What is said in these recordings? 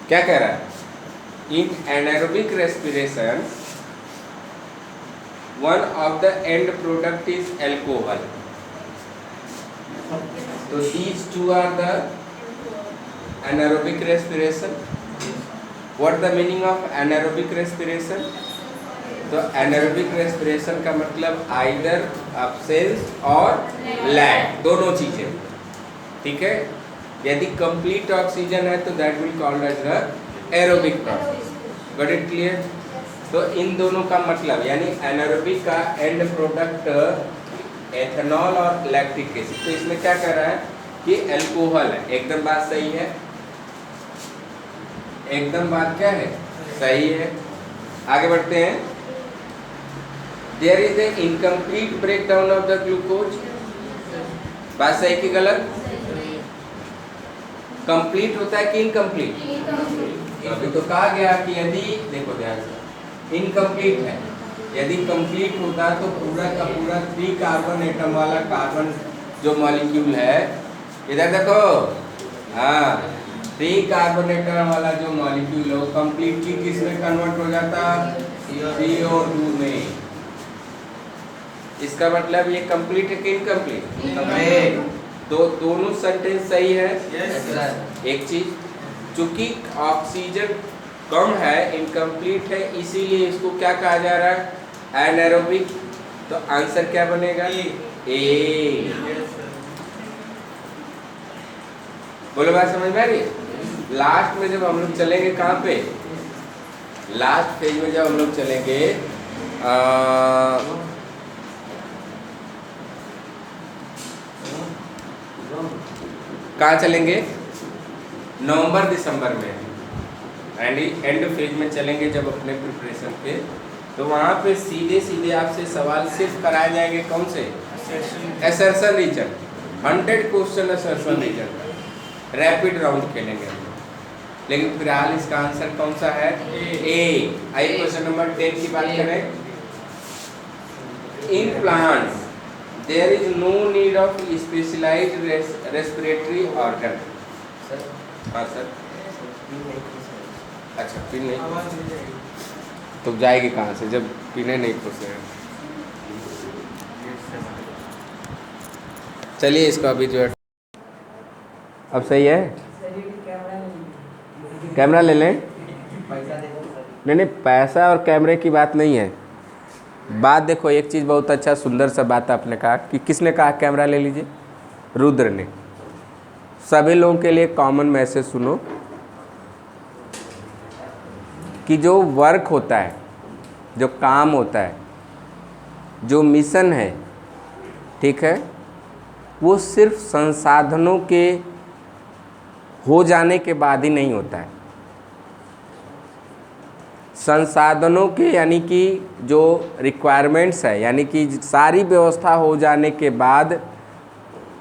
क्या कह रहा है? इन anaerobic respiration one of the end product is alcohol. तो these two are the anaerobic respiration. What the meaning of anaerobic respiration? तो anaerobic respiration का मतलब either absence और lack, दोनों चीजें. ठीक है. यदि complete oxygen है तो that will called as the aerobic process. Got it clear? तो इन दोनों का मतलब यानी anaerobic का end product एथेनॉल और लैक्टिक एसिड. तो इसमें क्या कह रहा है कि एल्कोहल है. एकदम बात सही है. एकदम बात क्या है? सही है. आगे बढ़ते हैं. There is a incomplete breakdown of the glucose. बात सही कि गलत? कंप्लीट होता है कि इनकम्प्लीट? अभी तो कहा गया कि यदि देखो ध्यान से इनकम्प्लीट है. यदि कंप्लीट होता तो पूरा का पूरा 3 कार्बन एटम वाला कार्बन जो मॉलिक्यूल है, इधर देखो, हाँ, 3 कार्बन एटम वाला जो मॉलिक्यूल है कंप्लीटली किस में कन्वर्ट हो जाता? CO2 में. इसका मतलब ये कंप्लीट है कि इनकम्प्लीट? तो दोनों सेंटेंस सही है. एक चीज, चूंकि ऑक्सीजन कम है, इनकम्प्लीट है, इसीलिए इसको क्या कहा जा रहा है? एनारोबिक. तो आंसर क्या बनेगा? ए. बोलो बात समझ में आ रही है? लास्ट में जब हम लोग चलेंगे कहाँ पे? लास्ट पेज में जब हम लोग चलेंगे कहाँ चलेंगे? नवंबर दिसंबर में एंड फेज में चलेंगे जब अपने प्रिपरेशन पे. तो वहाँ पे सीधे सीधे आपसे सवाल सिर्फ कराए जाएंगे कौन से? Assertion reason. 100 question assertion reason का रैपिड राउंड खेलेंगे हम लोग. लेकिन फिलहाल इसका आंसर कौन सा है? ए. आइए क्वेश्चन नंबर 10 की बात करें. In plants there is no need of specialised respiratory organ. हाँ सर. अच्छा, पिन नहीं तो जाएगी कहाँ से जब पीने नहीं खुश. चलिए इसको अभी जो है अब सही है. कैमरा ले लें. नहीं, पैसा और कैमरे की बात नहीं है. बात देखो, एक चीज़ बहुत अच्छा सुंदर सा बात आपने कहा कि किसने कहा कैमरा ले लीजिए? रुद्र ने. सभी लोगों के लिए कॉमन मैसेज सुनो कि जो वर्क होता है, जो काम होता है, जो मिशन है, ठीक है, वो सिर्फ संसाधनों के हो जाने के बाद ही नहीं होता है. संसाधनों के यानी कि जो रिक्वायरमेंट्स है, यानी कि सारी व्यवस्था हो जाने के बाद,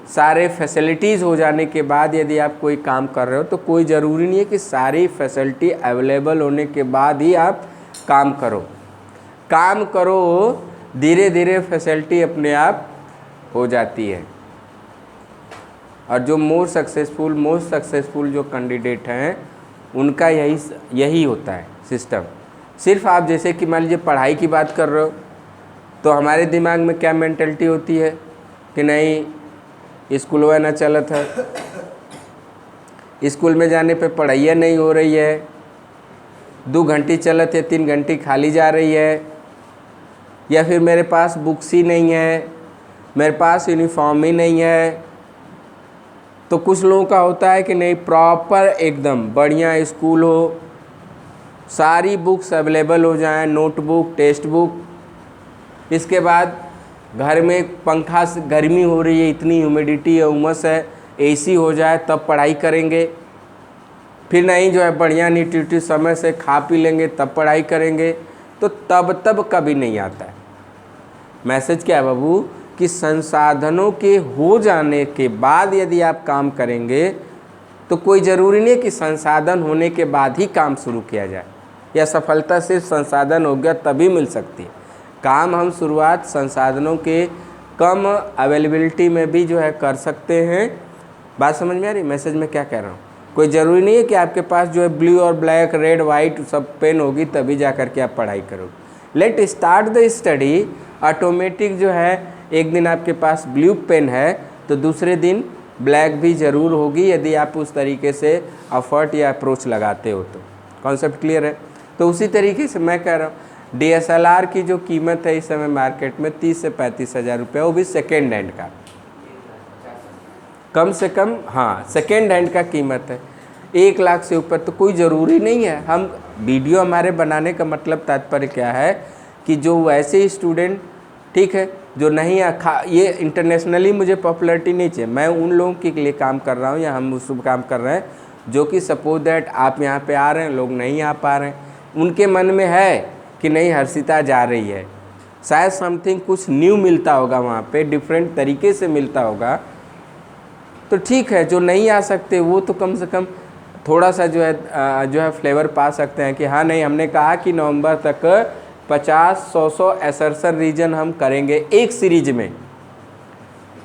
सारे फैसिलिटीज़ हो जाने के बाद यदि आप कोई काम कर रहे हो तो कोई ज़रूरी नहीं है कि सारी फैसिलिटी अवेलेबल होने के बाद ही आप काम करो. काम करो, धीरे धीरे फैसिलिटी अपने आप हो जाती है. और जो मोस्ट सक्सेसफुल जो कैंडिडेट हैं उनका यही होता है सिस्टम. सिर्फ आप जैसे कि मान लीजिए पढ़ाई की बात कर रहे हो तो हमारे दिमाग में क्या मेंटलिटी होती है कि नहीं स्कूलवा ना चलत है, स्कूल में जाने पे पढ़ाइयाँ नहीं हो रही है, 2 घंटे चलत है, 3 घंटे खाली जा रही है, या फिर मेरे पास बुक्स ही नहीं है, मेरे पास यूनिफॉर्म ही नहीं है. तो कुछ लोगों का होता है कि नहीं प्रॉपर एकदम बढ़िया स्कूल हो, सारी बुक्स अवेलेबल हो जाएं, नोटबुक, टेक्स्ट बुक. इसके बाद घर में पंखा से गर्मी हो रही है, इतनी ह्यूमिडिटी है, उमस है, एसी हो जाए तब पढ़ाई करेंगे. फिर नहीं जो है बढ़िया न्यूट्रिटिव समय से खा पी लेंगे तब पढ़ाई करेंगे. तो तब कभी नहीं आता है. मैसेज क्या है बाबू कि संसाधनों के हो जाने के बाद यदि आप काम करेंगे तो कोई ज़रूरी नहीं कि संसाधन होने के बाद ही काम शुरू किया जाए, या सफलता सिर्फ संसाधन हो गया तभी मिल सकती है. काम हम शुरुआत संसाधनों के कम अवेलेबिलिटी में भी जो है कर सकते हैं. बात समझ में आ रही? मैसेज में क्या कह रहा हूँ? कोई ज़रूरी नहीं है कि आपके पास जो है ब्लू और ब्लैक, रेड, वाइट सब पेन होगी तभी जा कर के आप पढ़ाई करोगे। Let start the study. Automatic जो है एक दिन आपके पास ब्लू पेन है तो दूसरे दिन ब्लैक भी ज़रूर होगी, यदि आप उस तरीके से एफर्ट या अप्रोच लगाते हो तो। कॉन्सेप्ट क्लियर है? तो उसी तरीके से मैं कह रहा हूँ DSLR की जो कीमत है इस समय मार्केट में 30 से 35 हज़ार रुपये, वो भी सेकेंड हैंड का, कम से कम, हाँ सेकेंड हैंड का कीमत है 1 लाख से ऊपर। तो कोई ज़रूरी नहीं है, हम वीडियो हमारे बनाने का मतलब तात्पर्य क्या है कि जो वैसे स्टूडेंट, ठीक है, जो नहीं ये इंटरनेशनली मुझे पॉपुलैरिटी नहीं चाहिए, मैं उन लोगों के लिए काम कर रहा हूँ या हम उस काम कर रहे हैं जो कि सपोज दैट आप यहाँ पे आ रहे हैं, लोग नहीं आ पा रहे हैं, उनके मन में है कि नहीं हर्षिता जा रही है, शायद समथिंग कुछ न्यू मिलता होगा वहाँ पे, डिफरेंट तरीके से मिलता होगा, तो ठीक है। जो नहीं आ सकते वो तो कम से कम थोड़ा सा जो है फ्लेवर पा सकते हैं कि हाँ नहीं, हमने कहा कि नवंबर तक 50-100 असर्शन रीजन हम करेंगे एक सीरीज में।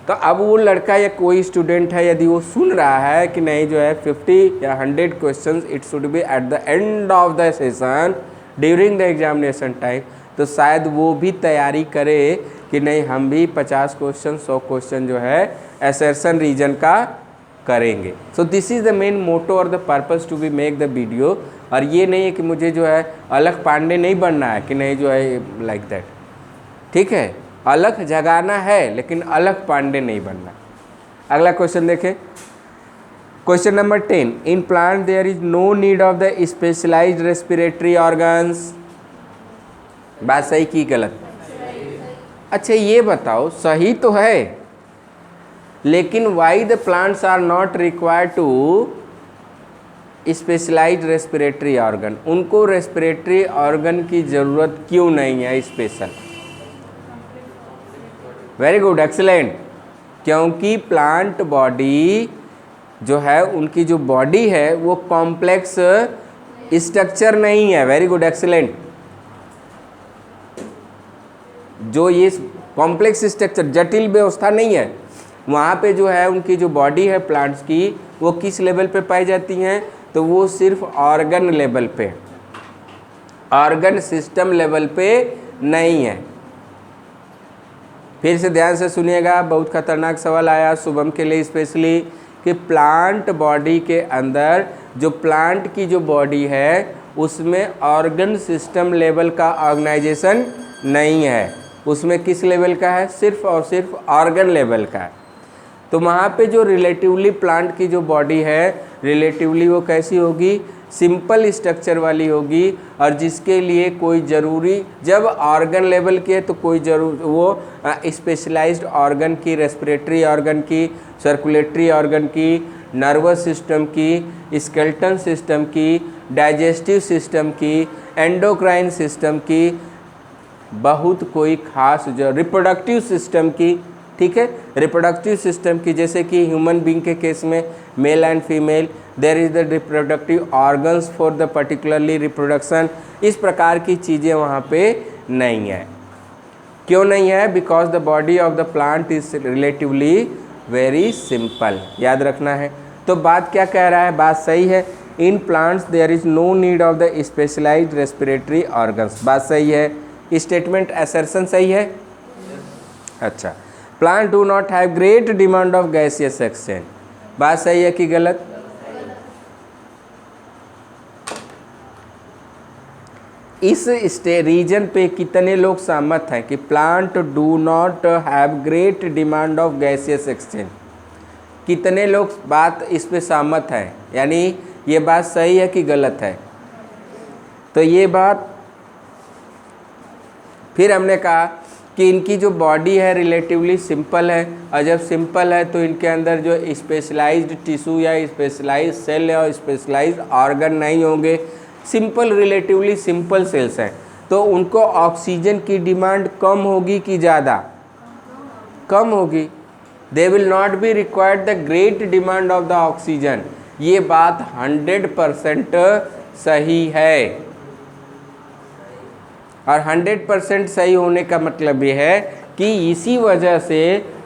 तो अब वो लड़का या कोई स्टूडेंट है, यदि वो सुन रहा है कि नहीं जो है 50 या 100 questions it should be at the end of the session during the examination time, तो शायद वो भी तैयारी करे कि नहीं हम भी 50 क्वेश्चन 100 क्वेश्चन जो है असर्शन रीजन का करेंगे। So this is the main motto और the purpose to be make the video. और ये नहीं है कि मुझे जो है अलग पांडे नहीं बनना है कि नहीं जो है लाइक दैट, ठीक है, अलग जगाना है लेकिन अलग पांडे नहीं बनना। अगला क्वेश्चन देखें, question number 10, in plant there is no need of the specialised respiratory organs. बात सही की गलत? अच्छा ये बताओ, सही तो है, लेकिन why the plants are not required to specialised respiratory organ, उनको रेस्पिरेटरी ऑर्गन की ज़रूरत क्यों नहीं है स्पेशल? Very good, excellent. क्योंकि प्लांट बॉडी जो है, उनकी जो बॉडी है वो कॉम्प्लेक्स स्ट्रक्चर नहीं है। Very good, excellent. जो ये कॉम्प्लेक्स स्ट्रक्चर, जटिल व्यवस्था नहीं है, वहाँ पे जो है उनकी जो बॉडी है प्लांट्स की, वो किस लेवल पे पाई जाती हैं? तो वो सिर्फ ऑर्गन लेवल पे, ऑर्गन सिस्टम लेवल पे नहीं है। फिर से ध्यान से सुनिएगा, बहुत खतरनाक सवाल आया शुभम के लिए स्पेशली, कि प्लांट बॉडी के अंदर जो प्लांट की जो बॉडी है उसमें ऑर्गन सिस्टम लेवल का ऑर्गेनाइजेशन नहीं है, उसमें किस लेवल का है? सिर्फ और सिर्फ ऑर्गन लेवल का है। तो वहाँ पे जो रिलेटिवली प्लांट की जो बॉडी है, रिलेटिवली वो कैसी होगी? सिंपल स्ट्रक्चर वाली होगी, और जिसके लिए कोई ज़रूरी, जब ऑर्गन लेवल की है तो कोई वो स्पेशलाइज्ड ऑर्गन की, रेस्पिरेटरी ऑर्गन की, सर्कुलेटरी ऑर्गन की, नर्वस सिस्टम की, स्केलेटन सिस्टम की, डाइजेस्टिव सिस्टम की, एंडोक्राइन सिस्टम की, बहुत कोई खास जो रिप्रोडक्टिव सिस्टम की, ठीक है, रिप्रोडक्टिव सिस्टम की, जैसे कि ह्यूमन बींग के केस में male and female, there is the reproductive organs for the particularly reproduction, इस प्रकार की चीज़ें वहाँ पे नहीं है। क्यों नहीं है? Because the body of the plant is relatively very simple, याद रखना है। तो बात क्या कह रहा है? बात सही है, in plants there is no need of the specialised respiratory organs, बात सही है। स्टेटमेंट असर्शन सही है? अच्छा। Plant do not have great demand of gaseous exchange, बात सही है कि गलत? इस रीजन पे कितने लोग सहमत हैं कि plant do not have great demand of gaseous exchange? कितने लोग बात इस पे सहमत हैं? यानी ये बात सही है कि गलत है? तो ये बात, फिर हमने कहा कि इनकी जो बॉडी है रिलेटिवली सिंपल है, और जब सिंपल है तो इनके अंदर जो स्पेशलाइज्ड टिश्यू या स्पेशलाइज्ड सेल या स्पेशलाइज्ड ऑर्गन नहीं होंगे, सिंपल, रिलेटिवली सिंपल सेल्स हैं, तो उनको ऑक्सीजन की डिमांड कम होगी कि ज़्यादा? कम होगी। They will not be required the great demand of the oxygen, ये बात 100% सही है। और 100% सही होने का मतलब ये है कि इसी वजह से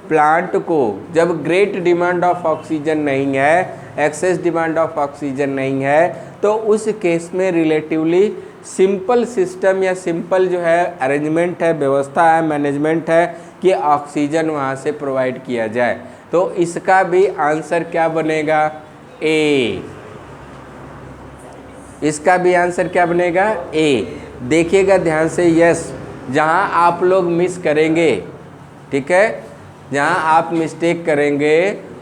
प्लांट को जब ग्रेट डिमांड ऑफ ऑक्सीजन नहीं है, एक्सेस डिमांड ऑफ ऑक्सीजन नहीं है, तो उस केस में रिलेटिवली सिंपल सिस्टम या सिंपल जो है अरेंजमेंट है, व्यवस्था है, मैनेजमेंट है कि ऑक्सीजन वहाँ से प्रोवाइड किया जाए। तो इसका भी आंसर क्या बनेगा? ए। इसका भी आंसर क्या बनेगा? ए। देखिएगा ध्यान से, यस, जहाँ आप लोग मिस करेंगे, ठीक है, जहाँ आप मिस्टेक करेंगे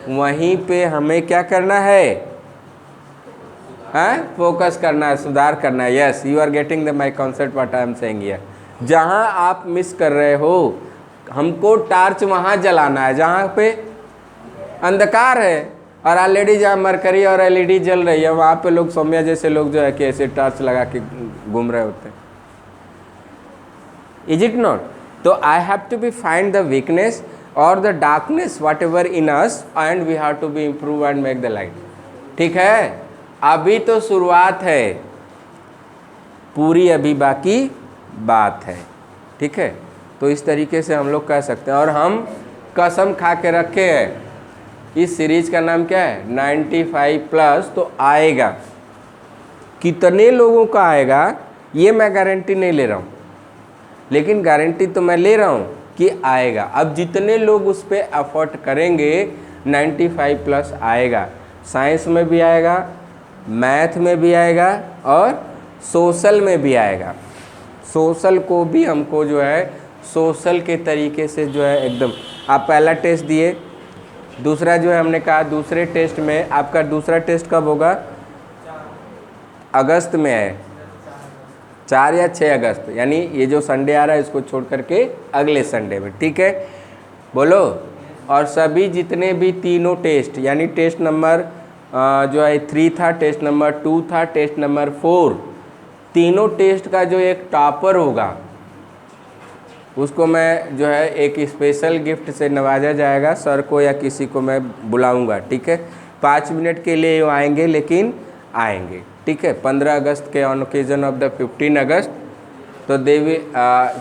वहीं पे हमें क्या करना है? हाँ, फोकस करना है, सुधार करना है। Yes, you are getting the my concept what I am saying here. जहाँ आप मिस कर रहे हो, हमको टार्च वहाँ जलाना है जहाँ पे अंधकार है, और ऑलरेडी जहाँ मरकरी और एलईडी जल रही है वहाँ पे लोग, सौम्या जैसे लोग जो है कि ऐसे टार्च लगा के घूम रहे होते हैं। Is it not? तो I have to be find the weakness और the darkness whatever in us and we have to be improve and make the light. ठीक है, अभी तो शुरुआत है, पूरी अभी बाकी बात है। ठीक है, तो इस तरीके से हम लोग कह सकते हैं। और हम कसम खा के रखे हैं, इस सीरीज का नाम क्या है? 95+। तो आएगा, कितने लोगों का आएगा ये मैं गारंटी नहीं ले रहा हूँ, लेकिन गारंटी तो मैं ले रहा हूँ कि आएगा। अब जितने लोग उस पर एफर्ट करेंगे 95+ आएगा। साइंस में भी आएगा, मैथ में भी आएगा और सोशल में भी आएगा। सोशल को भी हमको जो है सोशल के तरीके से जो है एकदम, आप पहला टेस्ट दिए, दूसरा जो है हमने कहा दूसरे टेस्ट में, आपका दूसरा टेस्ट कब होगा? अगस्त में है, 4 या 6 अगस्त, यानी ये जो संडे आ रहा है इसको छोड़ करके अगले संडे में। ठीक है, बोलो। और सभी जितने भी तीनों टेस्ट, यानी टेस्ट नंबर जो है 3 था, टेस्ट नंबर 2 था, टेस्ट नंबर 4, तीनों टेस्ट का जो एक टॉपर होगा उसको मैं जो है एक स्पेशल गिफ्ट से नवाजा जाएगा। सर को या किसी को मैं बुलाऊंगा। ठीक है, 5 मिनट के लिए वो आएंगे, लेकिन आएंगे। ठीक है, 15 अगस्त के ऑन ओकेजन ऑफ द 15 अगस्त। तो देवी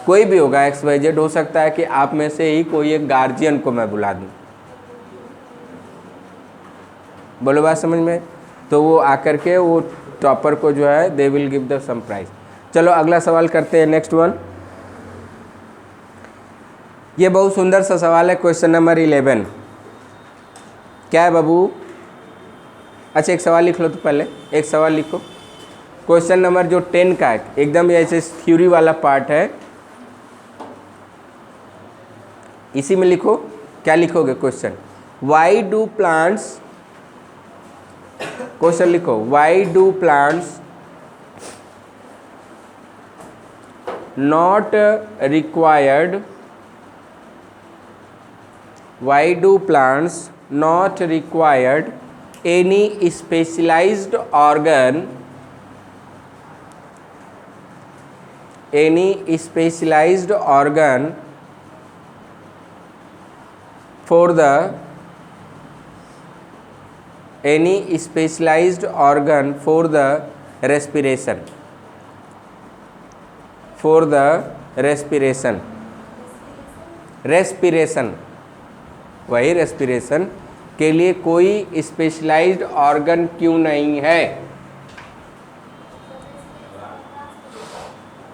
कोई भी होगा, XYZ हो सकता है कि आप में से ही कोई एक गार्जियन को मैं बुला दूँ। बोलो बात समझ में? तो वो आकर के वो टॉपर को जो है they will give the some prize. चलो अगला सवाल करते हैं, नेक्स्ट वन। ये बहुत सुंदर सा सवाल है, क्वेश्चन नंबर 11। क्या है बाबू? अच्छा एक सवाल लिख लो, तो पहले एक सवाल लिखो। क्वेश्चन नंबर जो 10 का है, एकदम ऐसे थ्योरी वाला पार्ट है, इसी में लिखो। क्या लिखोगे question? Why do plants, question लिखो, why do plants not required, why do plants not required any specialized organ, any specialized organ for the, any specialized organ for the respiration, for the respiration, respiration, वही respiration के लिए कोई specialised organ क्यों नहीं है?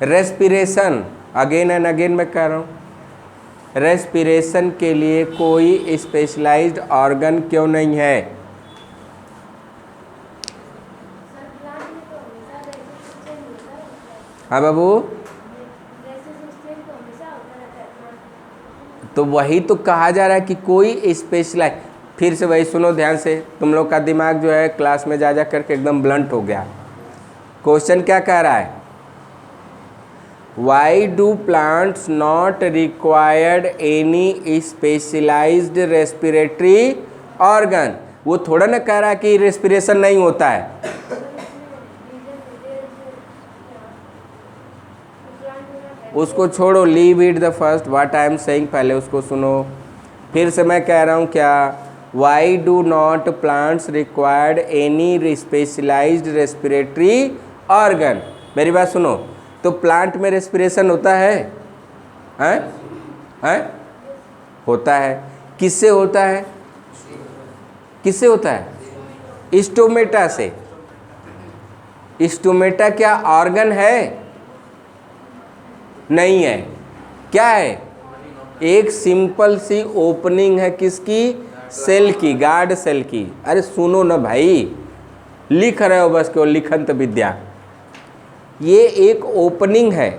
Respiration, again and again मैं कह रहा हूँ, रेस्पिरेशन के लिए कोई स्पेशलाइज्ड ऑर्गन क्यों नहीं है? हाँ बाबू, तो वही तो कहा जा रहा है कि कोई स्पेशलाइज। फिर से वही सुनो ध्यान से, तुम लोग का दिमाग जो है क्लास में जा करके एकदम ब्लंट हो गया। क्वेश्चन क्या कह रहा है? Why do plants not required any specialised respiratory organ. वो थोड़ा ना कह रहा है कि रेस्पिरेशन नहीं होता है। उसको छोड़ो, leave it the first what I am saying, पहले उसको सुनो। फिर से मैं कह रहा हूँ क्या? Why do not plants required any specialised respiratory organ. मेरी बात सुनो, तो प्लांट में रेस्पिरेशन होता है? हैं? होता है। किससे होता है? किससे होता है? स्टोमेटा से। स्टोमेटा क्या ऑर्गन है? नहीं है। क्या है? एक सिंपल सी ओपनिंग है, किसकी? सेल की, गार्ड सेल की। अरे सुनो ना भाई, लिख रहे हो बस केवल लिखंत विद्या। ये एक ओपनिंग है,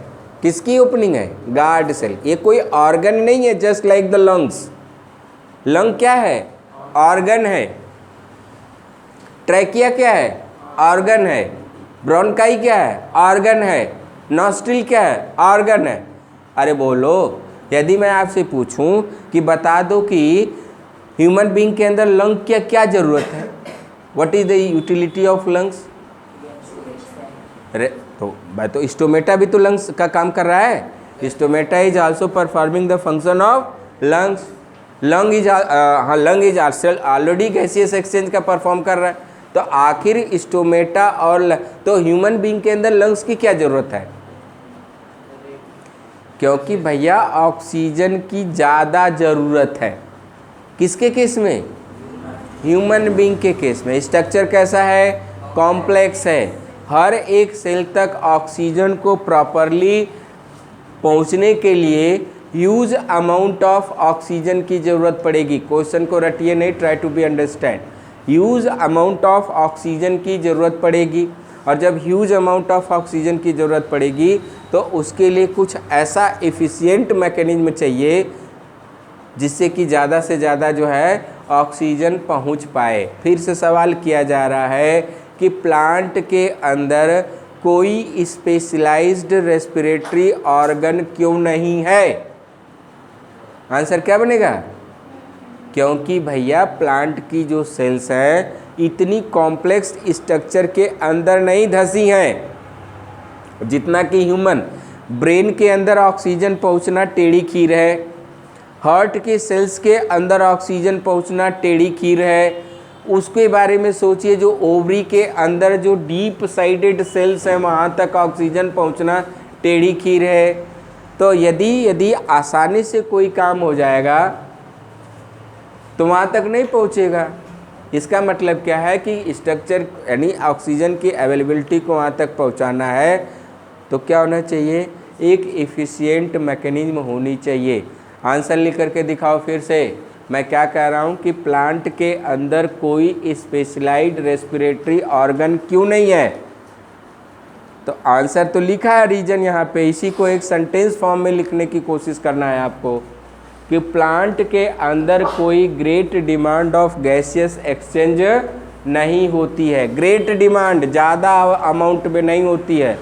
किसकी ओपनिंग है? Guard cell. ये कोई ऑर्गन नहीं है, just like the lungs. Lung क्या है? ऑर्गन है। ट्रैकिया क्या है? ऑर्गन है। ब्रोंकाई क्या है? ऑर्गन है। नॉस्ट्रिल क्या है? ऑर्गन है। अरे बोलो, यदि मैं आपसे पूछूं कि बता दो कि ह्यूमन बीइंग के अंदर लंग क्या क्या जरूरत है, what is the utility of lungs? अरे तो स्टोमेटा भी तो लंग्स का काम कर रहा है। Stomata is also performing the function of lungs. Lung is already gaseous exchange का परफॉर्म कर रहा है। तो आखिर स्टोमेटा और तो ह्यूमन बीइंग के अंदर लंग्स की क्या जरूरत है? क्योंकि भैया ऑक्सीजन की ज़्यादा ज़रूरत है। किसके केस में? ह्यूमन बीइंग के केस में। स्ट्रक्चर कैसा है? कॉम्प्लेक्स है। हर एक सेल तक ऑक्सीजन को प्रॉपरली पहुंचने के लिए ह्यूज अमाउंट ऑफ ऑक्सीजन की ज़रूरत पड़ेगी। क्वेश्चन को रटिए नहीं, try to be understand. Huge amount of oxygen की ज़रूरत पड़ेगी, और जब ह्यूज अमाउंट ऑफ ऑक्सीजन की ज़रूरत पड़ेगी तो उसके लिए कुछ ऐसा एफिशिएंट मैकेनिज्म चाहिए जिससे कि ज़्यादा से ज़्यादा जो है ऑक्सीजन पहुंच पाए। फिर से सवाल किया जा रहा है कि प्लांट के अंदर कोई स्पेशलाइज्ड रेस्पिरेटरी ऑर्गन क्यों नहीं है? आंसर क्या बनेगा? क्योंकि भैया प्लांट की जो सेल्स हैं इतनी कॉम्प्लेक्स स्ट्रक्चर के अंदर नहीं धसी हैं जितना कि ह्यूमन ब्रेन के अंदर ऑक्सीजन पहुंचना टेढ़ी खीर है, हार्ट के सेल्स के अंदर ऑक्सीजन पहुंचना टेढ़ी खीर है। उसके बारे में सोचिए, जो ओवरी के अंदर जो डीप साइडेड सेल्स हैं वहाँ तक ऑक्सीजन पहुँचना टेढ़ी खीर है। तो यदि आसानी से कोई काम हो जाएगा तो वहाँ तक नहीं पहुँचेगा। इसका मतलब क्या है कि स्ट्रक्चर यानी ऑक्सीजन की अवेलेबिलिटी को वहाँ तक पहुँचाना है तो क्या होना चाहिए? एक एफिशिएंट मैकेनिज्म होनी चाहिए। आंसर लिख करके दिखाओ फिर से। मैं क्या कह रहा हूँ कि प्लांट के अंदर कोई स्पेशलाइज्ड रेस्पिरेटरी ऑर्गन क्यों नहीं है? तो आंसर तो लिखा है रीजन यहाँ पे, इसी को एक सेंटेंस फॉर्म में लिखने की कोशिश करना है आपको कि प्लांट के अंदर कोई great demand of gaseous exchange नहीं होती है। ग्रेट डिमांड ज़्यादा अमाउंट में नहीं होती है।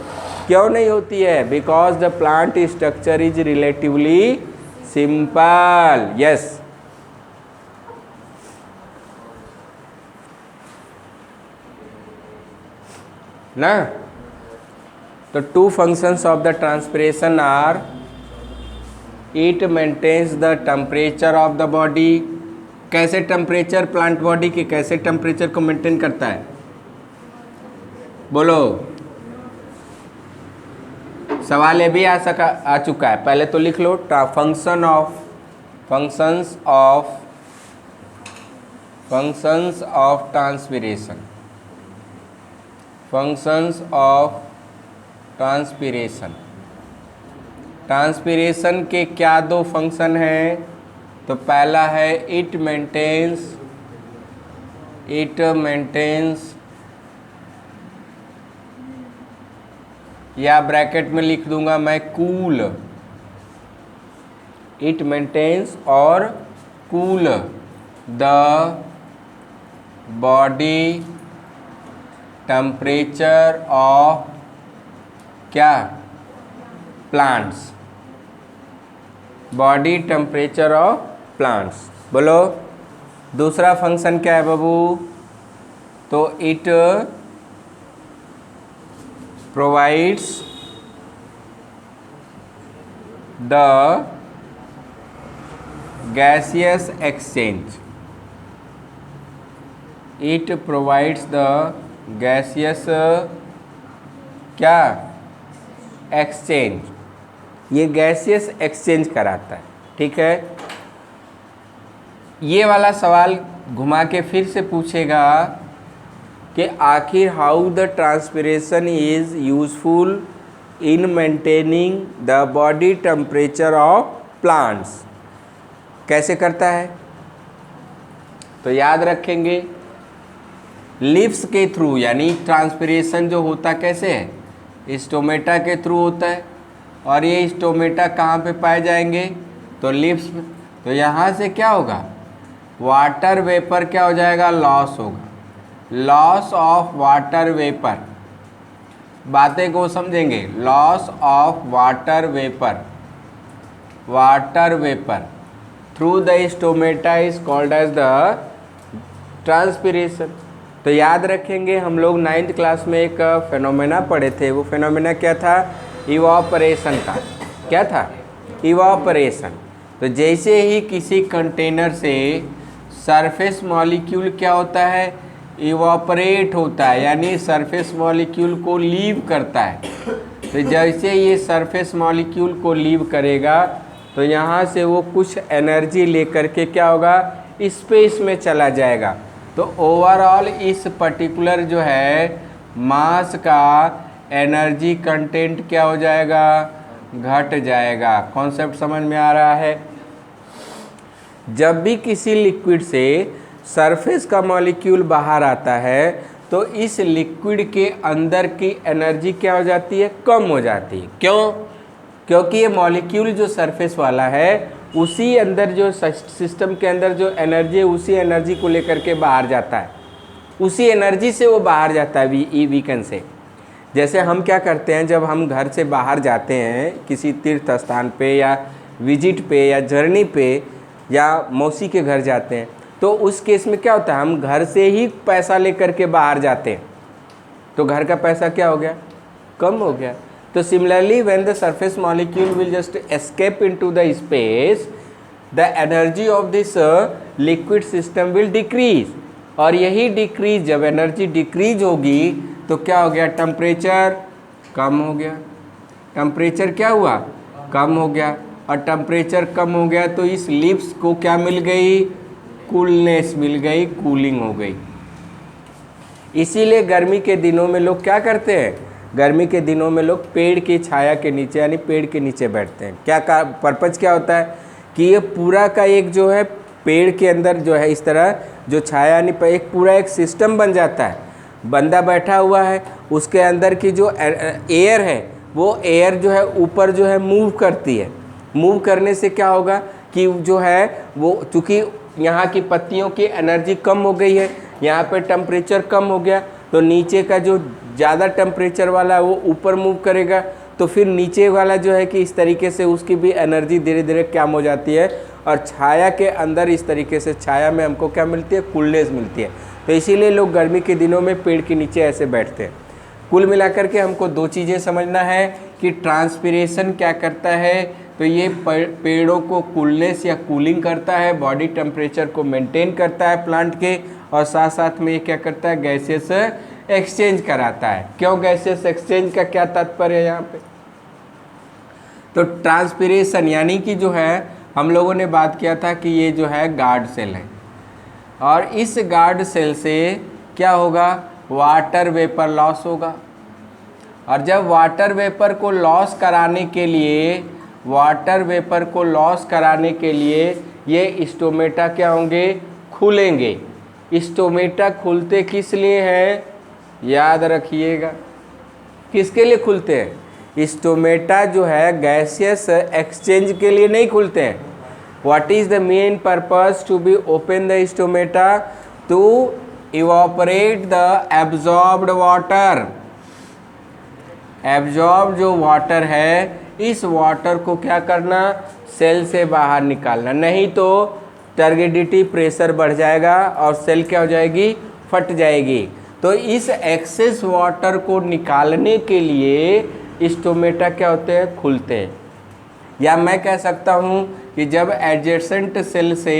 क्यों नहीं होती है? Because the plant structure is relatively simple. Yes, ना? तो two functions of the transpiration are, it maintains the temperature of the body. कैसे टेम्परेचर प्लांट बॉडी के कैसे टेम्परेचर को मेंटेन करता है? बोलो। सवाल ये भी आ चुका है, पहले तो लिख लो। Functions of transpiration. Functions of transpiration. Transpiration के क्या दो फंक्शन हैं? तो पहला है इट मेंटेन्स या ब्रैकेट में लिख दूंगा मैं कूल। इट मेंटेन्स और cool the body temperature of क्या? Plants. Body temperature of plants. बोलो दूसरा फंक्शन क्या है बाबू? तो it provides the gaseous exchange. It provides the gaseous क्या? एक्सचेंज। ये गैसियस एक्सचेंज कराता है। ठीक है, ये वाला सवाल घुमा के फिर से पूछेगा कि आखिर how the transpiration is useful in maintaining the body temperature of plants. कैसे करता है? तो याद रखेंगे लिप्स के थ्रू, यानी ट्रांसपिरेशन जो होता कैसे है? स्टोमेटा के थ्रू होता है। और ये स्टोमेटा कहाँ पे पाए जाएंगे? तो लिप्स में। तो यहाँ से क्या होगा? वाटर वेपर क्या हो जाएगा? लॉस होगा, लॉस ऑफ वाटर वेपर। बातें को समझेंगे, loss of water vapour, water vapour through the stomata is called as the transpiration. तो याद रखेंगे हम लोग 9th क्लास में एक फेनोमेना पढ़े थे। वो फेनोमेना क्या था? इवापोरेशन का। क्या था? इवापोरेशन। तो जैसे ही किसी कंटेनर से सरफेस मॉलिक्यूल क्या होता है? इवापोरेट होता है, यानी सरफेस मॉलिक्यूल को लीव करता है। तो जैसे ये सरफेस मॉलिक्यूल को लीव करेगा तो यहाँ से वो कुछ एनर्जी लेकर के क्या होगा? स्पेस में चला जाएगा। तो ओवरऑल इस पर्टिकुलर जो है मास का एनर्जी कंटेंट क्या हो जाएगा? घट जाएगा। कॉन्सेप्ट समझ में आ रहा है? जब भी किसी लिक्विड से सरफेस का मॉलिक्यूल बाहर आता है तो इस लिक्विड के अंदर की एनर्जी क्या हो जाती है? कम हो जाती है। क्यों? क्योंकि ये मॉलिक्यूल जो सरफेस वाला है उसी अंदर जो सिस्टम के अंदर जो एनर्जी है उसी एनर्जी को लेकर के बाहर जाता है, उसी एनर्जी से वो बाहर जाता है वीकन से। जैसे हम क्या करते हैं, जब हम घर से बाहर जाते हैं किसी तीर्थ स्थान पे या विजिट पे या जर्नी पे या मौसी के घर जाते हैं, तो उस केस में क्या होता है? हम घर से ही पैसा लेकर के बाहर जाते हैं, तो घर का पैसा क्या हो गया? कम हो गया। तो similarly when the surface molecule will just escape into the space, the energy of this liquid system will decrease. और यही डिक्रीज, जब एनर्जी डिक्रीज होगी तो क्या हो गया? टेम्परेचर कम हो गया। टेम्परेचर क्या हुआ? कम हो गया। और टेम्परेचर कम हो गया तो इस लिप्स को क्या मिल गई? कूलनेस मिल गई, कूलिंग हो गई। इसीलिए गर्मी के दिनों में लोग क्या करते हैं? गर्मी के दिनों में लोग पेड़ की छाया के नीचे, यानी पेड़ के नीचे बैठते हैं। क्या पर्पज क्या होता है? कि ये पूरा का एक जो है पेड़ के अंदर जो है इस तरह जो छाया, यानी एक पूरा एक सिस्टम बन जाता है। बंदा बैठा हुआ है, उसके अंदर की जो एयर है वो एयर जो है ऊपर जो है मूव करती है। मूव करने से क्या होगा कि जो है वो, चूँकि यहाँ की पत्तियों की एनर्जी कम हो गई है, यहाँ पे टेम्परेचर कम हो गया, तो नीचे का जो ज़्यादा टेम्परेचर वाला है वो ऊपर मूव करेगा। तो फिर नीचे वाला जो है कि इस तरीके से उसकी भी एनर्जी धीरे धीरे कम हो जाती है। और छाया के अंदर इस तरीके से छाया में हमको क्या मिलती है? कूलनेस मिलती है। तो इसीलिए लोग गर्मी के दिनों में पेड़ के नीचे ऐसे बैठते हैं। कुल मिलाकर के हमको दो चीज़ें समझना है कि ट्रांसपिरेशन क्या करता है। तो ये पेड़ों को कूलनेस या कूलिंग करता है, बॉडी टेम्परेचर को मेंटेन करता है प्लांट के, और साथ साथ में ये क्या करता है? गैसेस एक्सचेंज कराता है। क्यों गैसेस एक्सचेंज का क्या तात्पर्य है यहाँ पे? तो ट्रांसपिरेशन यानी कि जो है हम लोगों ने बात किया था कि ये जो है गार्ड सेल है, और इस गार्ड सेल से क्या होगा? वाटर वेपर लॉस होगा। और जब वाटर वेपर को लॉस कराने के लिए, वाटर वेपर को लॉस कराने के लिए ये स्टोमेटा क्या होंगे? खुलेंगे। स्टोमेटा खुलते किस लिए हैं? याद रखिएगा, किसके लिए खुलते हैं? स्टोमेटा जो है गैसियस एक्सचेंज के लिए नहीं खुलते हैं। What is the main purpose to be open the stomata? To evaporate the absorbed water. Absorb जो वाटर है, इस वाटर को क्या करना? सेल से बाहर निकालना, नहीं तो टर्बिडिटी प्रेशर बढ़ जाएगा और सेल क्या हो जाएगी? फट जाएगी। तो इस एक्सेस वाटर को निकालने के लिए स्टोमेटा क्या होते हैं? खुलते हैं। या मैं कह सकता हूँ कि जब एडजेसेंट सेल से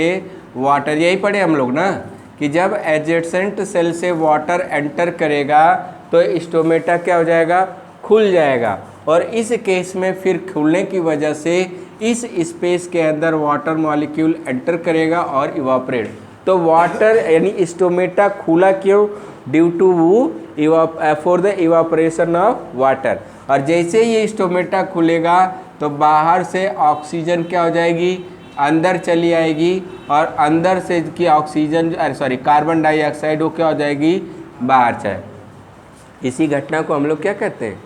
वाटर, यही पढ़े हम लोग ना, कि जब एडजेसेंट सेल से वाटर एंटर करेगा तो स्टोमेटा क्या हो जाएगा? खुल जाएगा। और इस केस में फिर खुलने की वजह से इस स्पेस के अंदर वाटर मॉलिक्यूल एंटर करेगा और इवापोरेट। तो वाटर यानी स्टोमेटा खुला क्यों? Due to for the evaporation of water. और जैसे ये स्टोमेटा खुलेगा तो बाहर से ऑक्सीजन क्या हो जाएगी, अंदर चली आएगी, और अंदर से की ऑक्सीजन कार्बन डाइऑक्साइड वो क्या हो जाएगी, बाहर जाए। इसी घटना को हम लोग क्या कहते हैं,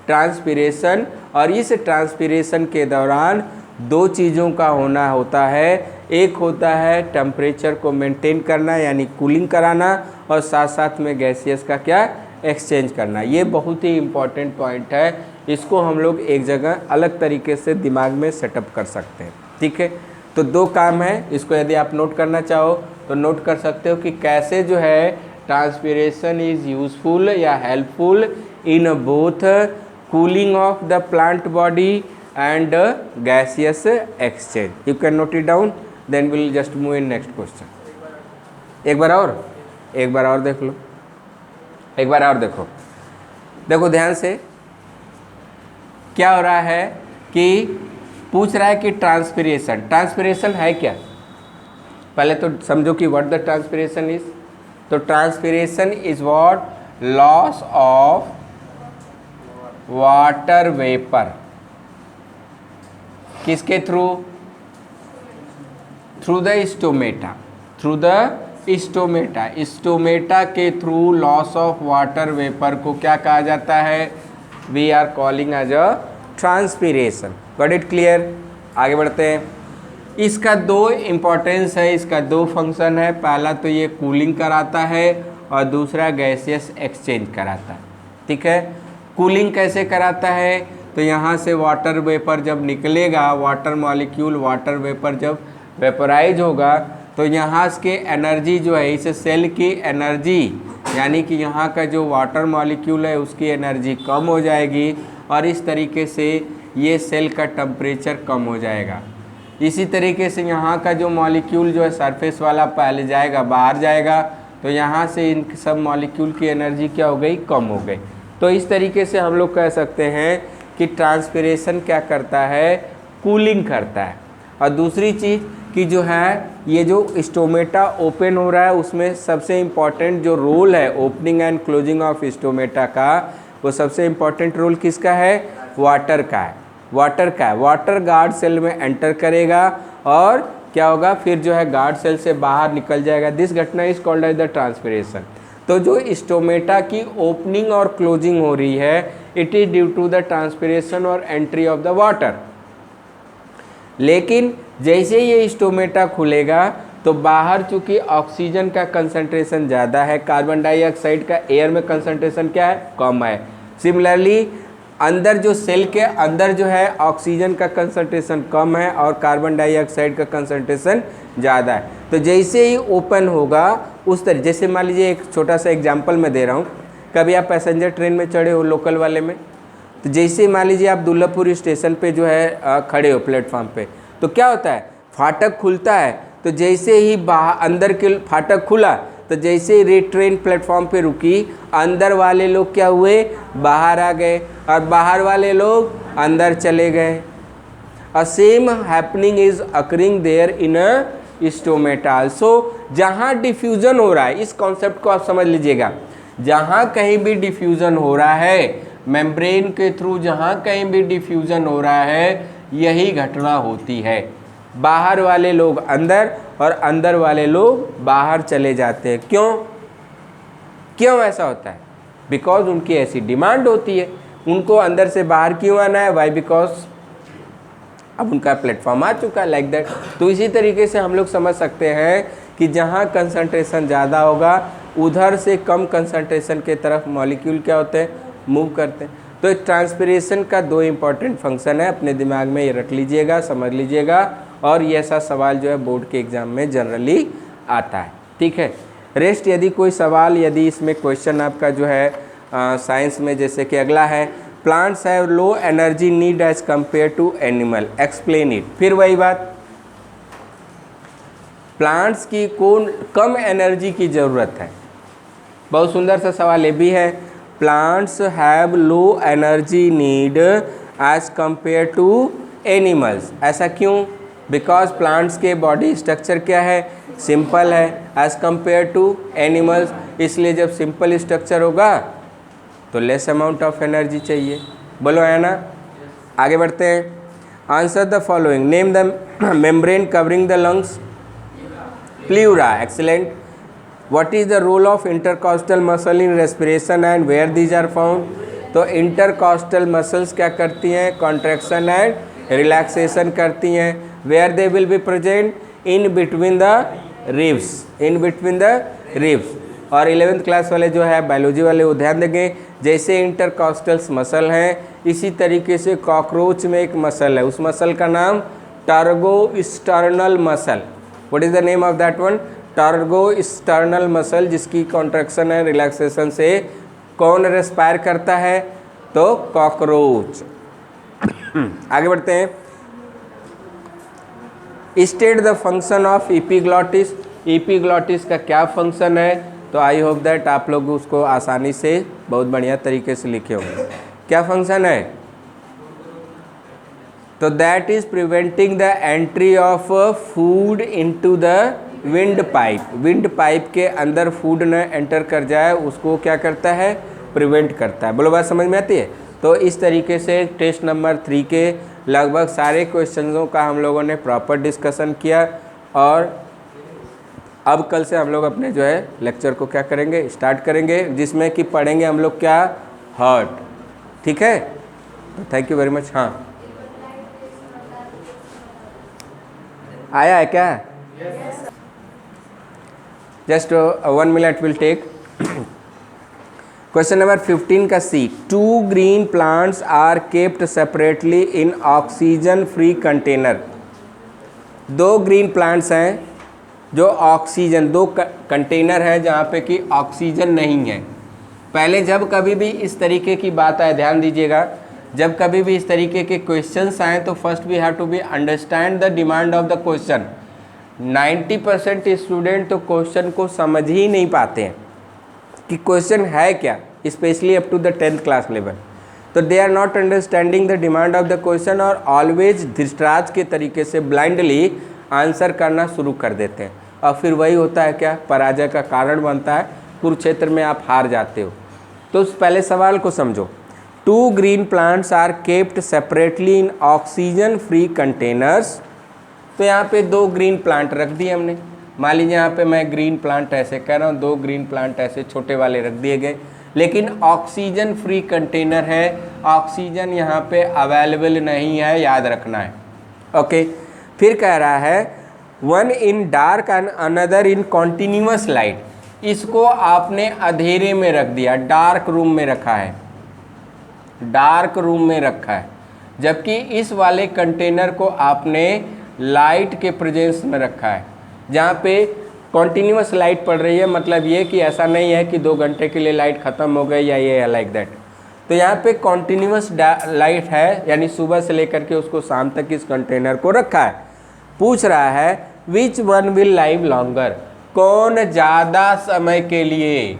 ट्रांसपिरेशन। और इस ट्रांसपिरेशन के दौरान दो चीज़ों का होना होता है, एक होता है टेम्परेचर को मेंटेन करना यानी कूलिंग कराना, और साथ साथ में गैसियस का क्या, एक्सचेंज करना। ये बहुत ही इम्पॉर्टेंट पॉइंट है, इसको हम लोग एक जगह अलग तरीके से दिमाग में सेटअप कर सकते हैं। ठीक है, तो दो काम है, इसको यदि आप नोट करना चाहो तो नोट कर सकते हो कि कैसे जो है ट्रांसपिरेशन इज़ यूजफुल या helpful in both cooling of the plant body and gaseous exchange. You can note it down, then will just move in next question. एक बार और देख लो, एक बार और देखो ध्यान से। क्या हो रहा है कि पूछ रहा है कि ट्रांसपिरेशन है क्या। पहले तो समझो कि व्हाट द ट्रांसपिरेशन इज। तो transpiration is what, loss of water vapour. किसके through, through the stomata, stomata के थ्रू लॉस ऑफ वाटर वेपर को क्या कहा जाता है, we are calling as a transpiration. Got it clear. आगे बढ़ते हैं। इसका दो इम्पोर्टेंस है, इसका दो फंक्शन है। पहला तो ये कूलिंग कराता है और दूसरा गैसियस एक्सचेंज कराता है। ठीक है, कूलिंग कैसे कराता है, तो यहाँ से वाटर वेपर जब निकलेगा, वाटर मॉलिक्यूल वाटर वेपर जब वेपराइज होगा तो यहाँ के एनर्जी जो है, इस सेल की एनर्जी यानी कि यहाँ का जो वाटर मॉलिक्यूल है उसकी एनर्जी कम हो जाएगी, और इस तरीके से ये सेल का टेम्परेचर कम हो जाएगा। इसी तरीके से यहाँ का जो मॉलिक्यूल जो है सरफेस वाला पहले जाएगा, बाहर जाएगा, तो यहाँ से इन सब मॉलिक्यूल की एनर्जी क्या हो गई, कम हो गई। तो इस तरीके से हम लोग कह सकते हैं कि ट्रांसपिरेशन क्या करता है, कूलिंग करता है। और दूसरी चीज़ कि जो है ये जो स्टोमेटा ओपन हो रहा है उसमें सबसे इम्पॉर्टेंट जो रोल है opening and closing of stomata का, वो सबसे इम्पॉर्टेंट रोल किसका है, वाटर का है। वाटर गार्ड सेल में एंटर करेगा और क्या होगा, फिर जो है गार्ड सेल से बाहर निकल जाएगा। दिस घटना is called as the transpiration. तो जो स्टोमेटा की ओपनिंग और क्लोजिंग हो रही है, it is due to the transpiration और एंट्री ऑफ द वाटर। लेकिन जैसे ये स्टोमेटा खुलेगा तो बाहर चूंकि ऑक्सीजन का कंसंट्रेशन ज़्यादा है, कार्बन डाइऑक्साइड का एयर में कंसंट्रेशन क्या है, कम है। सिमिलरली अंदर जो सेल के अंदर जो है ऑक्सीजन का कंसंट्रेशन कम है और कार्बन डाइऑक्साइड का कंसंट्रेशन ज़्यादा है। तो जैसे ही ओपन होगा उस तरह, जैसे मान लीजिए एक छोटा सा एग्जांपल मैं दे रहा हूँ। कभी आप पैसेंजर ट्रेन में चढ़े हो लोकल वाले में, तो जैसे मान लीजिए आप दुल्लापुर स्टेशन पे जो है खड़े हो प्लेटफॉर्म पे, तो क्या होता है, फाटक खुलता है। तो जैसे ही बाहर अंदर के फाटक खुला तो जैसे ही रेल ट्रेन प्लेटफॉर्म पे रुकी, अंदर वाले लोग क्या हुए, बाहर आ गए, और बाहर वाले लोग अंदर चले गए। A same happening is occurring there in a stomata also. जहाँ डिफ्यूज़न हो रहा है, इस कॉन्सेप्ट को आप समझ लीजिएगा, जहाँ कहीं भी डिफ्यूज़न हो रहा है मेम्ब्रेन के थ्रू, जहाँ कहीं भी डिफ्यूज़न हो रहा है, यही घटना होती है। बाहर वाले लोग अंदर और अंदर वाले लोग बाहर चले जाते हैं। क्यों ऐसा होता है? बिकॉज उनकी ऐसी डिमांड होती है, उनको अंदर से बाहर क्यों आना है, वाई, बिकॉज अब उनका प्लेटफॉर्म आ चुका है, लाइक दैट। तो इसी तरीके से हम लोग समझ सकते हैं कि जहाँ कंसंट्रेशन ज़्यादा होगा उधर से कम कंसंट्रेशन के तरफ मॉलिक्यूल क्या होते हैं, मूव करते हैं। तो ट्रांसपिरेशन का दो इम्पॉर्टेंट फंक्शन है, अपने दिमाग में ये रख लीजिएगा, समझ लीजिएगा, और ये ऐसा सवाल जो है बोर्ड के एग्ज़ाम में जनरली आता है। ठीक है, रेस्ट यदि कोई सवाल, यदि इसमें क्वेश्चन आपका जो है साइंस में, जैसे कि अगला है, plants have low energy need as compare to animal, explain it. फिर वही बात, प्लांट्स की कौन कम एनर्जी की ज़रूरत है। बहुत सुंदर सा सवाल ये भी है, plants have low energy need as compare to animals. ऐसा क्यों? बिकॉज प्लांट्स के बॉडी स्ट्रक्चर क्या है, सिंपल है, एज कंपेयर टू एनिमल्स। इसलिए जब सिंपल स्ट्रक्चर होगा तो लेस अमाउंट ऑफ एनर्जी चाहिए। बोलो है ना। आगे बढ़ते हैं। Answer the following, name the membrane covering the lungs. Pleura, excellent. What is the role of intercostal muscle in respiration and where these are found. तो इंटरकॉस्टल मसल्स क्या करती हैं, कॉन्ट्रैक्शन एंड रिलैक्सेशन करती हैं। Where they will be present, in between the ribs, in between the ribs. और 11th class वाले जो है बायोलॉजी वाले वो ध्यान देंगे, जैसे इंटरकॉस्टल्स मसल हैं इसी तरीके से कॉकरोच में एक मसल है, उस मसल का नाम tergosternal muscle. What is the name of that one, tergosternal muscle, जिसकी कॉन्ट्रैक्शन एंड रिलैक्सेशन से कौन रेस्पायर करता है, तो कॉकरोच। आगे बढ़ते हैं। State the function of epiglottis. Epiglottis का क्या फंक्शन है, तो आई होप दैट आप लोग उसको आसानी से बहुत बढ़िया तरीके से लिखे होंगे। क्या फंक्शन है, तो that is preventing the entry of food into the wind pipe. Wind pipe के अंदर फूड न एंटर कर जाए उसको क्या करता है, प्रिवेंट करता है। बोलो बात समझ में आती है। तो इस तरीके से टेस्ट नंबर 3 के लगभग सारे क्वेश्चंसों का हम लोगों ने प्रॉपर डिस्कशन किया। और अब कल से हम लोग अपने जो है लेक्चर को क्या करेंगे, स्टार्ट करेंगे, जिसमें कि पढ़ेंगे हम लोग क्या, हार्ट। ठीक है, तो थैंक यू वेरी मच। हाँ आया है क्या, just 1 minute will take. Question number 15 का C, 2 green plants are kept separately in oxygen free container. 2 green plants हैं जो ऑक्सीजन, 2 कंटेनर है जहाँ पे कि ऑक्सीजन नहीं है। पहले जब कभी भी इस तरीके की बात आए, ध्यान दीजिएगा, जब कभी भी इस तरीके के क्वेश्चंस आए तो first we have to be understand the demand of the question. 90% student तो क्वेश्चन को समझ ही नहीं पाते हैं कि क्वेश्चन है क्या, specially up to the 10th class level. तो they are not understanding the demand of the question और ऑलवेज धृतराज के तरीके से ब्लाइंडली आंसर करना शुरू कर देते हैं, और फिर वही होता है क्या, पराजय का कारण बनता है, कुरुक्षेत्र में आप हार जाते हो। तो उस पहले सवाल को समझो। 2 green plants are kept separately in oxygen free containers. तो यहाँ पे 2 ग्रीन प्लांट रख दिए हमने। मान लीजिए यहाँ पे मैं ग्रीन प्लांट ऐसे कह रहा हूँ, 2 ग्रीन प्लांट ऐसे छोटे वाले रख दिए गए, लेकिन ऑक्सीजन फ्री कंटेनर है, ऑक्सीजन यहाँ पे अवेलेबल नहीं है, याद रखना है। ओके, फिर कह रहा है 1 इन dark and another in continuous light. इसको आपने अंधेरे में रख दिया, डार्क रूम में रखा है, डार्क रूम में रखा है, जबकि इस वाले कंटेनर को आपने लाइट के प्रेजेंस में रखा है, जहाँ पे कॉन्टिन्यूअस लाइट पड़ रही है। मतलब ये कि ऐसा नहीं है कि 2 घंटे के लिए लाइट ख़त्म हो गई या ये लाइक दैट। तो यहाँ पे कॉन्टिन्यूअस लाइट है, यानी सुबह से लेकर के उसको शाम तक इस कंटेनर को रखा है। पूछ रहा है which one will live longer, कौन ज़्यादा समय के लिए,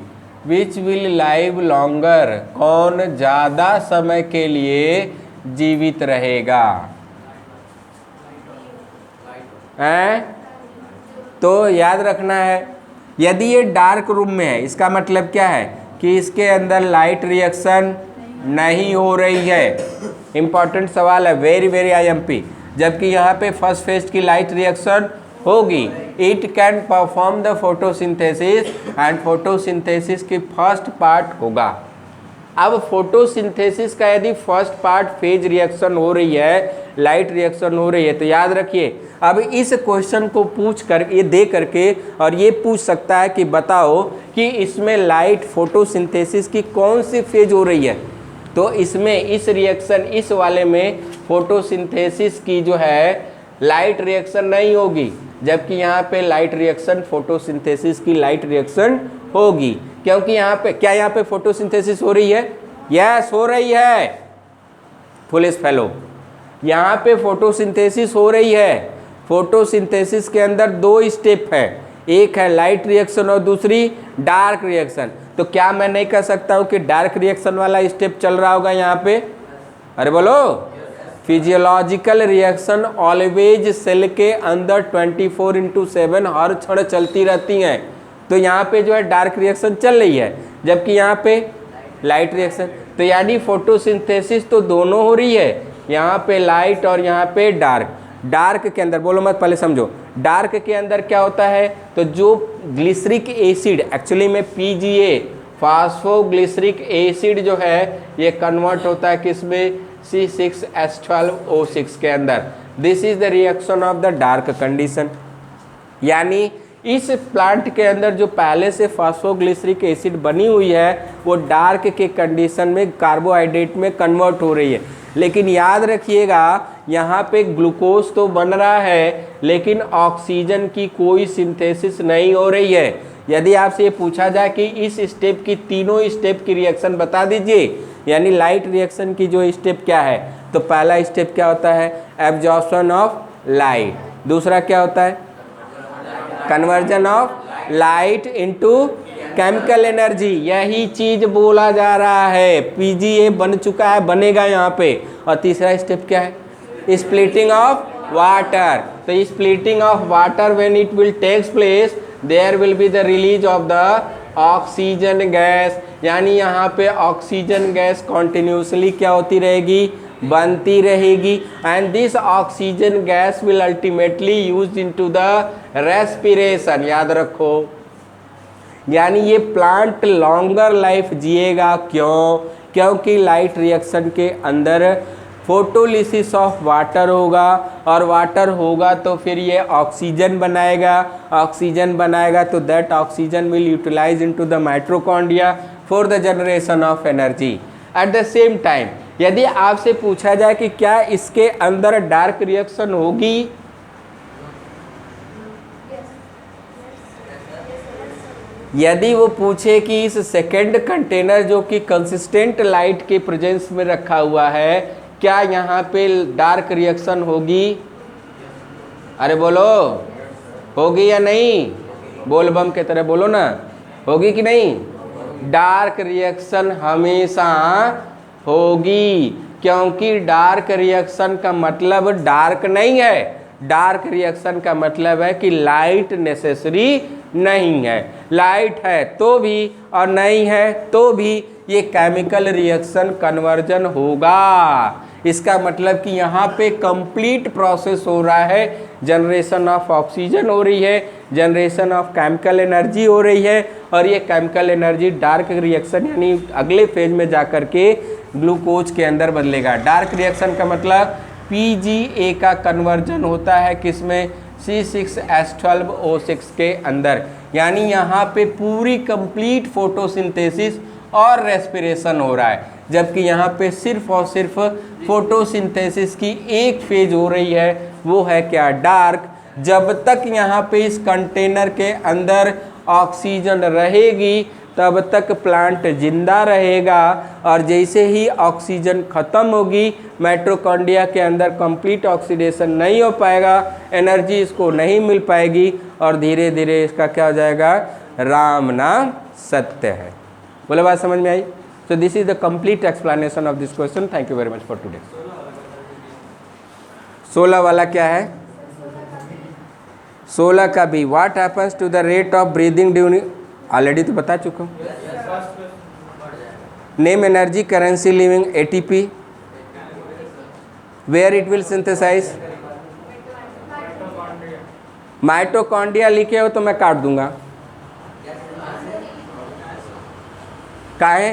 विच विल लाइव लॉन्गर, कौन ज़्यादा समय के लिए जीवित रहेगा, हैं? तो याद रखना है, यदि ये डार्क रूम में है, इसका मतलब क्या है कि इसके अंदर लाइट रिएक्शन नहीं हो रही है। इंपॉर्टेंट सवाल है, वेरी वेरी IMP। जबकि यहाँ पे फर्स्ट फेज की लाइट रिएक्शन होगी, it can perform the photosynthesis and photosynthesis की फर्स्ट पार्ट होगा। अब फोटोसिंथेसिस का यदि फर्स्ट पार्ट फेज रिएक्शन हो रही है, लाइट रिएक्शन हो रही है, तो याद रखिए अब इस क्वेश्चन को पूछ कर, ये दे करके, और ये पूछ सकता है कि बताओ कि इसमें लाइट फोटोसिंथेसिस की कौन सी फेज हो रही है। तो इसमें इस रिएक्शन, इस वाले में फोटोसिंथेसिस की जो है लाइट रिएक्शन नहीं होगी, जबकि यहाँ पे लाइट रिएक्शन, फोटोसिंथेसिस की लाइट रिएक्शन होगी। क्योंकि यहाँ पे क्या, यहाँ पे फोटोसिंथेसिस हो रही है, यस हो रही है, फुलिश फेलो, यहाँ पे फोटोसिंथेसिस हो रही है। फोटोसिंथेसिस के अंदर 2 स्टेप है, एक है लाइट रिएक्शन और दूसरी डार्क रिएक्शन। तो क्या मैं नहीं कह सकता हूँ कि डार्क रिएक्शन वाला स्टेप चल रहा होगा यहाँ पे, अरे बोलो। फिजियोलॉजिकल रिएक्शन ऑलवेज सेल के अंदर 24/7 हर क्षण चलती रहती हैं। तो यहाँ पे जो है डार्क रिएक्शन चल रही है, जबकि यहाँ पे लाइट रिएक्शन। तो यानी फोटोसिंथेसिस तो दोनों हो रही है, यहाँ पे लाइट और यहाँ पे डार्क। डार्क के अंदर, बोलो मत, पहले समझो, डार्क के अंदर क्या होता है, तो जो ग्लिसरिक एसिड, एक्चुअली में पीजीए फास्फोग्लिसरिक एसिड जो है ये कन्वर्ट होता है किसमें, C6H12O6 के अंदर। This is the reaction of the dark condition. यानी इस प्लांट के अंदर जो पहले से फास्फोग्लिसरिक एसिड बनी हुई है वो डार्क के कंडीशन में कार्बोहाइड्रेट में कन्वर्ट हो रही है। लेकिन याद रखिएगा यहाँ पे ग्लूकोज तो बन रहा है लेकिन ऑक्सीजन की कोई सिंथेसिस नहीं हो रही है। यदि आपसे ये पूछा जाए कि इस स्टेप की, तीनों स्टेप की रिएक्शन बता दीजिए, यानी लाइट रिएक्शन की जो स्टेप क्या है, तो पहला स्टेप क्या होता है, एब्जॉर्प्शन ऑफ लाइट। दूसरा क्या होता है, conversion of light into chemical energy. यही चीज बोला जा रहा है, पीजीए बन चुका है, बनेगा यहाँ पे। और तीसरा स्टेप क्या है, स्प्लिटिंग ऑफ वाटर। तो splitting of water when it will takes place there will be the release of the oxygen gas. यानी यहाँ पे ऑक्सीजन गैस कॉन्टिन्यूसली क्या होती रहेगी, बनती रहेगी। And this oxygen gas will ultimately use into the respiration. याद रखो, यानी ये प्लांट लॉन्गर लाइफ जिएगा। क्यों? क्योंकि लाइट रिएक्शन के अंदर फोटोलिसिस ऑफ वाटर होगा, और वाटर होगा तो फिर ये ऑक्सीजन बनाएगा। ऑक्सीजन बनाएगा तो that oxygen will utilize into the mitochondria for the generation of energy. At the same time यदि आपसे पूछा जाए कि क्या इसके अंदर डार्क रिएक्शन होगी, यदि वो पूछे कि इस सेकेंड कंटेनर जो कि कंसिस्टेंट लाइट के प्रेजेंस में रखा हुआ है, क्या यहाँ पे डार्क रिएक्शन होगी? अरे बोलो, होगी या नहीं? बोल बम के तरह बोलो ना, होगी कि नहीं? डार्क रिएक्शन हमेशा होगी, क्योंकि डार्क रिएक्शन का मतलब डार्क नहीं है। डार्क रिएक्शन का मतलब है कि लाइट नेसेसरी नहीं है। लाइट है तो भी और नहीं है तो भी ये केमिकल रिएक्शन कन्वर्जन होगा। इसका मतलब कि यहाँ पे कंप्लीट प्रोसेस हो रहा है, जनरेशन ऑफ ऑक्सीजन हो रही है, जनरेशन ऑफ केमिकल एनर्जी हो रही है, और ये केमिकल एनर्जी डार्क रिएक्शन यानी अगले फेज में जाकर के ग्लूकोज के अंदर बदलेगा। डार्क रिएक्शन का मतलब पीजीए का कन्वर्जन होता है किसमें, C6H12O6 के अंदर। यानी यहाँ पे पूरी कंप्लीट फोटोसिंथेसिस और रेस्पिरेशन हो रहा है, जबकि यहाँ पे सिर्फ और सिर्फ फोटोसिंथेसिस की एक फेज हो रही है, वो है क्या, डार्क। जब तक यहाँ पे इस कंटेनर के अंदर ऑक्सीजन रहेगी तब तक प्लांट जिंदा रहेगा, और जैसे ही ऑक्सीजन ख़त्म होगी माइटोकॉन्ड्रिया के अंदर कंप्लीट ऑक्सीडेशन नहीं हो पाएगा, एनर्जी इसको नहीं मिल पाएगी, और धीरे धीरे इसका क्या हो जाएगा, राम नाम सत्य है। बोले बात समझ में आई? So this is the complete explanation of this question. Thank you very much for today. 16 वाला क्या है? 16 का भी, what happens to the rate of breathing during, already तो बता चुका हूँ। Name energy currency living ATP, where it will synthesize. Mitochondria लिखे हो तो मैं काट दूंगा, काहे?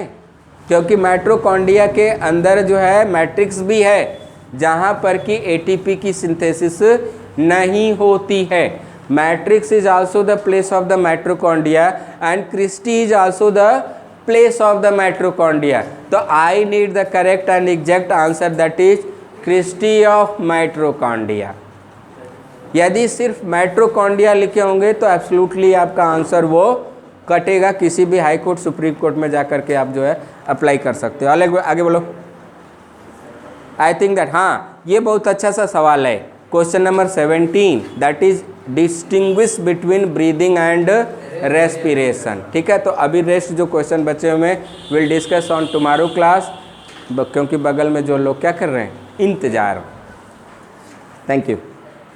क्योंकि माइटोकॉन्ड्रिया के अंदर जो है मैट्रिक्स भी है जहाँ पर कि एटीपी की सिंथेसिस नहीं होती है। Matrix is also the place of the mitochondria and cristae is also the place of the mitochondria. तो I need the correct and exact answer, that is cristae of mitochondria. यदि सिर्फ mitochondria लिखे होंगे तो absolutely आपका answer वो कटेगा, किसी भी हाई कोर्ट सुप्रीम कोर्ट में जाकर के आप जो है अप्लाई कर सकते हो। आगे बोलो। आई थिंक दैट, हाँ ये बहुत अच्छा सा सवाल है, question number 17, that is distinguish between breathing and respiration. ठीक है, तो अभी रेस्ट जो क्वेश्चन बचे हुए will discuss on tomorrow class, क्योंकि बगल में जो लोग क्या कर रहे हैं, इंतजार। Thank you.